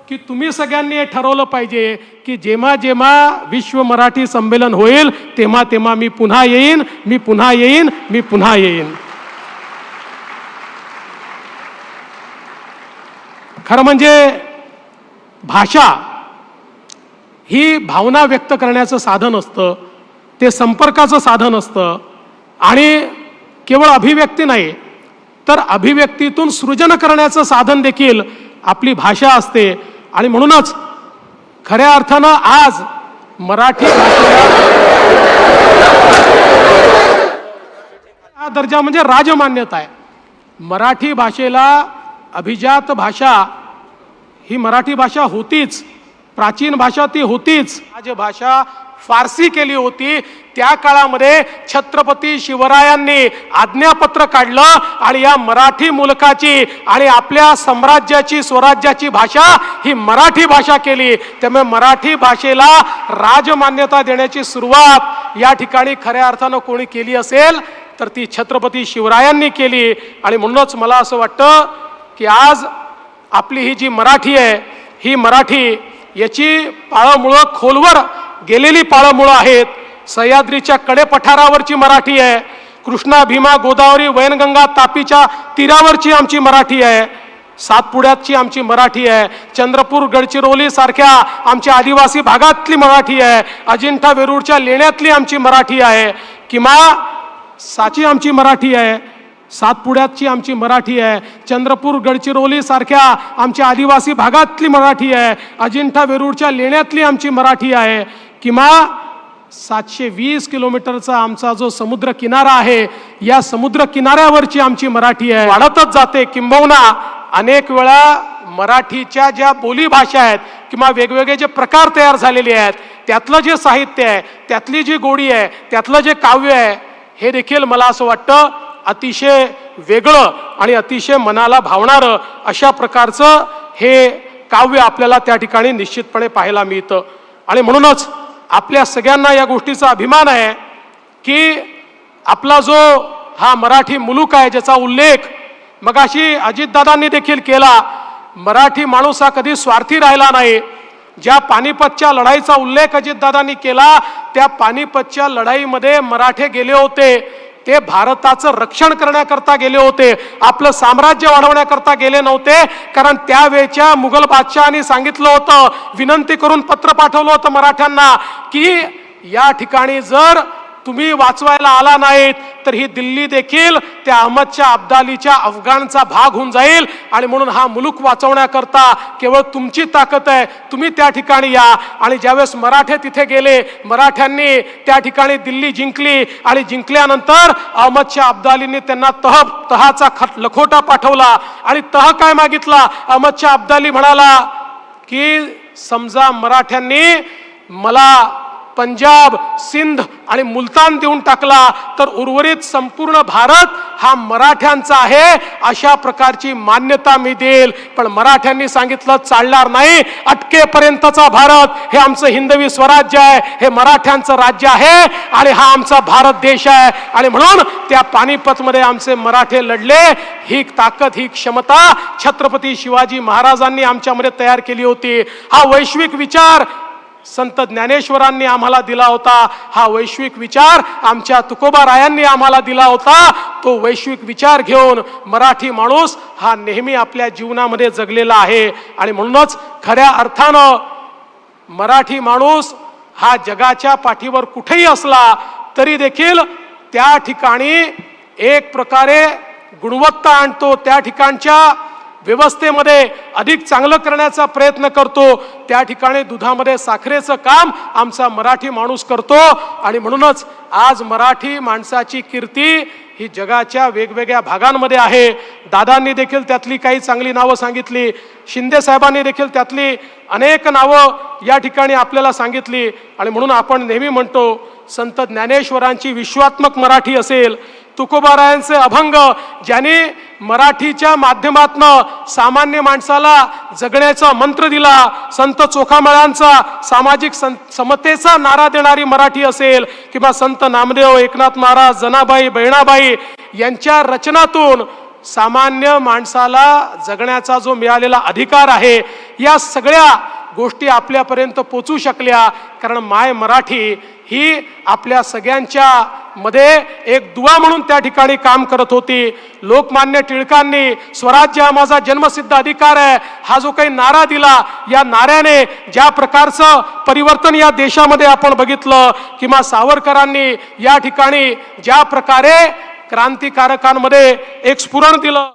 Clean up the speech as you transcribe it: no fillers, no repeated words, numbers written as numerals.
की तुम्ही सगळ्यांनी हे ठरवलं पाहिजे की जेव्हा जेव्हा विश्व मराठी संमेलन होईल तेव्हा तेव्हा मी पुन्हा येईन, मी पुन्हा येईन, मी पुन्हा येईन. खरं म्हणजे भाषा ही भावना व्यक्त करण्याचं साधन असतं, ते संपर्काचं साधन असतं आणि केवळ अभिव्यक्ती नाही तर अभिव्यक्तीतून सृजन करण्याचं साधन देखील आपली भाषा असते. आणि म्हणूनच खऱ्या अर्थानं आज मराठी हा दर्जा म्हणजे राजमान्यता आहे. मराठी भाषेला अभिजात भाषा ही मराठी भाषा होतीच, प्राचीन भाषा ती होतीच. राजभाषा फारसी केली होती. त्या काळामध्ये छत्रपती शिवरायांनी आज्ञापत्र काढलं आणि या मराठी मुलकाची आणि आपल्या साम्राज्याची स्वराज्याची भाषा ही मराठी भाषा केली. त्यामुळे मराठी भाषेला राजमान्यता देण्याची सुरुवात या ठिकाणी खऱ्या अर्थानं कोणी केली असेल तर ती छत्रपती शिवरायांनी केली. आणि म्हणूनच मला असं वाटतं की आज आपली ही जी मराठी आहे ही मराठी याची पाळमुळं खोलवर गेलेली पाळमुळं आहेत. सह्याद्रीच्या कडेपठारावरची मराठी आहे, कृष्णा भीमा गोदावरी वैनगंगा तापीच्या तीरावरची आमची मराठी आहे, सातपुड्याची आमची मराठी आहे, चंद्रपूर गडचिरोली सारख्या आमच्या आदिवासी भागातली मराठी आहे, अजिंठा वेरूळच्या लेण्यातली आमची मराठी आहे, किंवा साची आमची मराठी आहे, सातपुड्याची आमची मराठी आहे, चंद्रपूर गडचिरोली सारख्या आमच्या आदिवासी भागातली मराठी आहे, अजिंठा वेरूळच्या लेण्यातली आमची मराठी आहे, किंवा 720 किलोमीटरचा आमचा जो समुद्र किनारा आहे या समुद्र किनाऱ्यावरची आमची मराठी आहे. वाढतच जाते. किंबहुना अनेक वेळा मराठीच्या ज्या बोलीभाषा आहेत किंवा वेगवेगळे जे प्रकार तयार झालेले आहेत त्यातलं जे साहित्य आहे, त्यातली जी गोडी आहे, त्यातलं जे काव्य आहे हे देखील मला असं वाटतं अतिशय वेगळं आणि अतिशय मनाला भावणारं अशा प्रकारचं हे काव्य आपल्याला त्या ठिकाणी निश्चितपणे पाहायला मिळतं. आणि म्हणूनच आपल्या सगळ्यांना या गोष्टीचा अभिमान आहे की आपला जो हा मराठी मुलूक आहे ज्याचा उल्लेख मगाशी अजितदादांनी देखील केला. मराठी माणूस हा कधी स्वार्थी राहिला नाही. ज्या पानिपतच्या लढाईचा उल्लेख अजितदादांनी केला त्या पानिपतच्या लढाईमध्ये मराठे गेले होते ते भारताचं रक्षण करण्याकरता गेले होते, आपलं साम्राज्य वाढवण्याकरता गेले नव्हते. कारण त्यावेळच्या मुघल बादशहाने सांगितलं होतं, विनंती करून पत्र पाठवलं होतं मराठ्यांना की या ठिकाणी जर तुम्ही वाचवायला आला नाहीत तर ही दिल्ली देखील त्या अहमदच्या अब्दालीच्या अफगाणचा भाग होऊन जाईल. आणि म्हणून हा मुलूक वाचवण्याकरता केवळ तुमची ताकद आहे, तुम्ही त्या ठिकाणी या. आणि ज्यावेळेस मराठे तिथे गेले, मराठ्यांनी त्या ठिकाणी दिल्ली जिंकली आणि जिंकल्यानंतर अहमदच्या अब्दालीने त्यांना तहाचा लखोटा पाठवला. आणि तह काय मागितला? अहमदच्या अब्दाली म्हणाला की समजा मराठ्यांनी मला पंजाब, सिंध आणि मुलतान देऊन टाकला तर उर्वरित संपूर्ण भारत हा मराठ्यांचा आहे अशा प्रकारची मान्यता मी देईल. पण मराठ्यांनी सांगितलं चालणार नाही, अटकेपर्यंतचा भारत हे आमचं हिंदवी स्वराज्य आहे, हे मराठ्यांचं राज्य आहे आणि हा आमचा भारत देश आहे. आणि म्हणून त्या पानिपतमध्ये आमचे मराठे लढले. ही ताकद, ही क्षमता छत्रपती शिवाजी महाराजांनी आमच्यामध्ये तयार केली होती. हा वैश्विक विचार संत ज्ञानेश्वरांनी आम्हाला दिला होता, हा वैश्विक विचार आमच्या तुकोबारायांनी आम्हाला दिला होता. तो वैश्विक विचार घेऊन मराठी माणूस हा नेहमी आपल्या जीवनामध्ये जगलेला आहे. आणि म्हणूनच खऱ्या अर्थानं मराठी माणूस हा जगाच्या पाठीवर कुठेही असला तरी देखील त्या ठिकाणी एक प्रकारे गुणवत्ता आणतो, त्या ठिकाणच्या व्यवस्थेमध्ये अधिक चांगलं करण्याचा प्रयत्न करतो. त्या ठिकाणी दुधामध्ये साखरेचं काम आमचा मराठी माणूस करतो. आणि म्हणूनच आज मराठी माणसाची कीर्ती ही जगाच्या वेगवेगळ्या भागांमध्ये आहे. दादांनी देखील त्यातली काही चांगली नावं सांगितली, शिंदे साहेबांनी देखील त्यातली अनेक नावं या ठिकाणी आपल्याला सांगितली. आणि म्हणून आपण नेहमी म्हणतो संत ज्ञानेश्वरांची विश्वात्मक मराठी असेल, तुकोबारायांचे अभंग ज्यांनी मराठीच्या माध्यमातनं सामान्य माणसाला जगण्याचा मंत्र दिला, संत चोखामेळ्यांचा सामाजिक समतेचा नारा देणारी मराठी असेल, किंवा संत नामदेव, एकनाथ महाराज, जनाबाई, बहिणाबाई यांच्या रचनातून सामान्य माणसाला जगण्याचा जो मिळालेला अधिकार आहे, या सगळ्या गोष्टी आपल्यापर्यंत पोचू शकल्या कारण माय मराठी ही आपल्या सगळ्यांच्या मध्ये एक दुवा म्हणून त्या ठिकाणी काम करत होती. लोकमान्य टिळकांनी स्वराज्य हा माझा जन्मसिद्ध अधिकार आहे हा जो काही नारा दिला, या नाऱ्याने ज्या प्रकारचं परिवर्तन या देशामध्ये आपण बघितलं, किंवा सावरकरांनी या ठिकाणी ज्या प्रकारे क्रांतिकारकांमध्ये एक स्फुरण दिलं.